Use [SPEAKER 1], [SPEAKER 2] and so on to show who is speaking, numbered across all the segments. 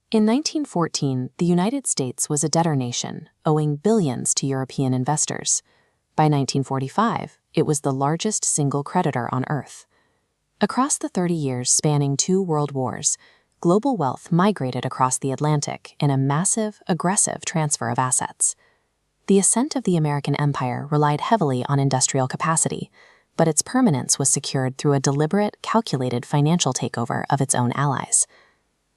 [SPEAKER 1] In 1914, the United States was a debtor nation, owing billions to European investors. By 1945, it was the largest single creditor on Earth. Across the 30 years spanning 2 world wars, global wealth migrated across the Atlantic in a massive, aggressive transfer of assets. The ascent of the American empire relied heavily on industrial capacity, but its permanence was secured through a deliberate, calculated financial takeover of its own allies.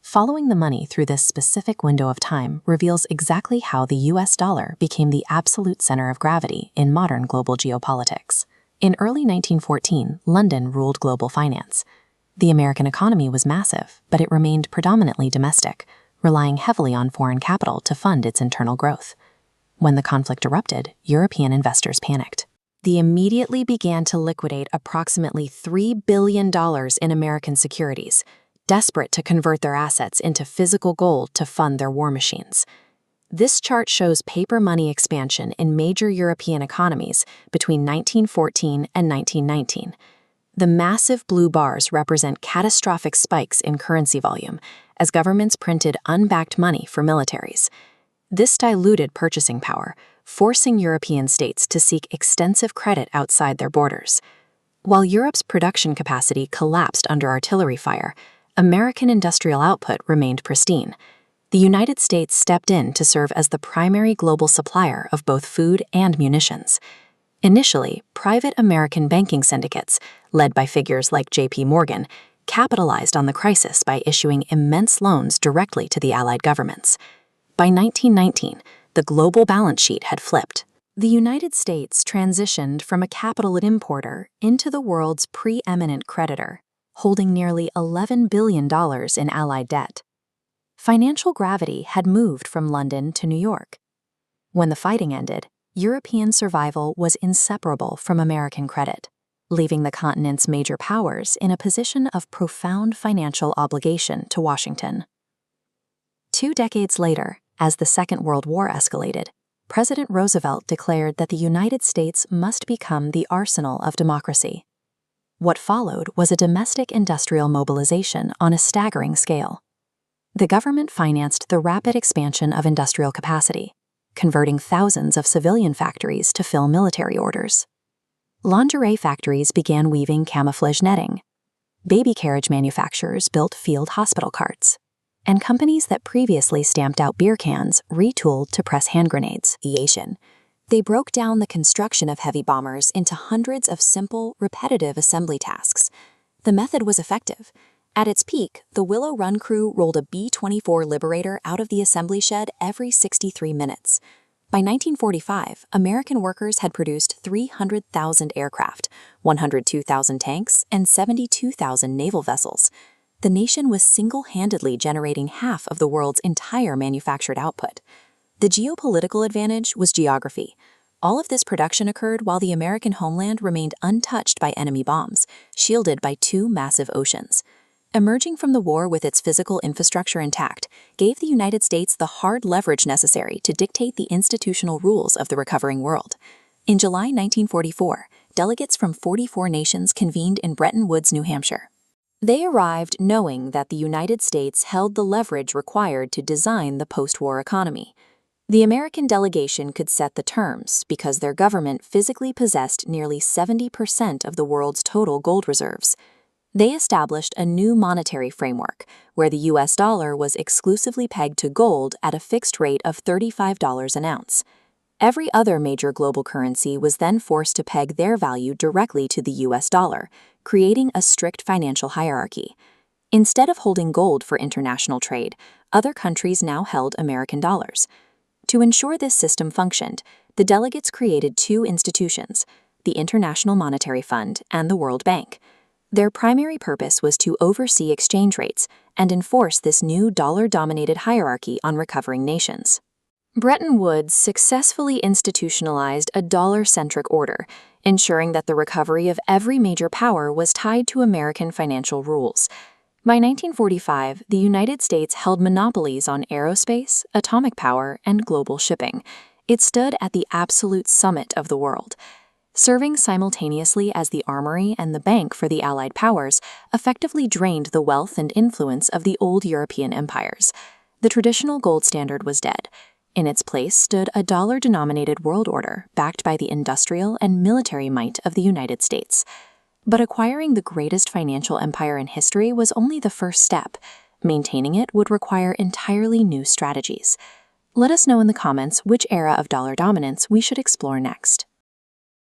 [SPEAKER 1] Following the money through this specific window of time reveals exactly how the US dollar became the absolute center of gravity in modern global geopolitics. In early 1914, London ruled global finance. The American economy was massive, but it remained predominantly domestic, relying heavily on foreign capital to fund its internal growth. When the conflict erupted, European investors panicked. They immediately began to liquidate approximately $3 billion in American securities, desperate to convert their assets into physical gold to fund their war machines. This chart shows paper money expansion in major European economies between 1914 and 1919. The massive blue bars represent catastrophic spikes in currency volume as governments printed unbacked money for militaries. This diluted purchasing power, forcing European states to seek extensive credit outside their borders. While Europe's production capacity collapsed under artillery fire, American industrial output remained pristine. The United States stepped in to serve as the primary global supplier of both food and munitions. Initially, private American banking syndicates, led by figures like J.P. Morgan, capitalized on the crisis by issuing immense loans directly to the Allied governments. By 1919, the global balance sheet had flipped. The United States transitioned from a capital importer into the world's preeminent creditor, holding nearly $11 billion in Allied debt. Financial gravity had moved from London to New York. When the fighting ended, European survival was inseparable from American credit, leaving the continent's major powers in a position of profound financial obligation to Washington. 2 decades later, as the Second World War escalated, President Roosevelt declared that the United States must become the arsenal of democracy. What followed was a domestic industrial mobilization on a staggering scale. The government financed the rapid expansion of industrial capacity, converting thousands of civilian factories to fill military orders. Lingerie factories began weaving camouflage netting. Baby carriage manufacturers built field hospital carts. And companies that previously stamped out beer cans retooled to press hand grenades. They broke down the construction of heavy bombers into hundreds of simple, repetitive assembly tasks. The method was effective. At its peak, the Willow Run crew rolled a B-24 Liberator out of the assembly shed every 63 minutes. By 1945, American workers had produced 300,000 aircraft, 102,000 tanks, and 72,000 naval vessels. The nation was single-handedly generating half of the world's entire manufactured output. The geopolitical advantage was geography. All of this production occurred while the American homeland remained untouched by enemy bombs, shielded by 2 massive oceans. Emerging from the war with its physical infrastructure intact gave the United States the hard leverage necessary to dictate the institutional rules of the recovering world. In July 1944, delegates from 44 nations convened in Bretton Woods, New Hampshire. They arrived knowing that the United States held the leverage required to design the post-war economy. The American delegation could set the terms because their government physically possessed nearly 70% of the world's total gold reserves. They established a new monetary framework where the US dollar was exclusively pegged to gold at a fixed rate of $35 an ounce. Every other major global currency was then forced to peg their value directly to the US dollar, creating a strict financial hierarchy. Instead of holding gold for international trade, other countries now held American dollars. To ensure this system functioned, the delegates created 2 institutions, the International Monetary Fund and the World Bank. Their primary purpose was to oversee exchange rates and enforce this new dollar-dominated hierarchy on recovering nations. Bretton Woods successfully institutionalized a dollar-centric order, ensuring that the recovery of every major power was tied to American financial rules. By 1945, the United States held monopolies on aerospace, atomic power, and global shipping. It stood at the absolute summit of the world. Serving simultaneously as the armory and the bank for the Allied powers, effectively drained the wealth and influence of the old European empires. The traditional gold standard was dead. In its place stood a dollar-denominated world order backed by the industrial and military might of the United States. But acquiring the greatest financial empire in history was only the first step. Maintaining it would require entirely new strategies. Let us know in the comments which era of dollar dominance we should explore next.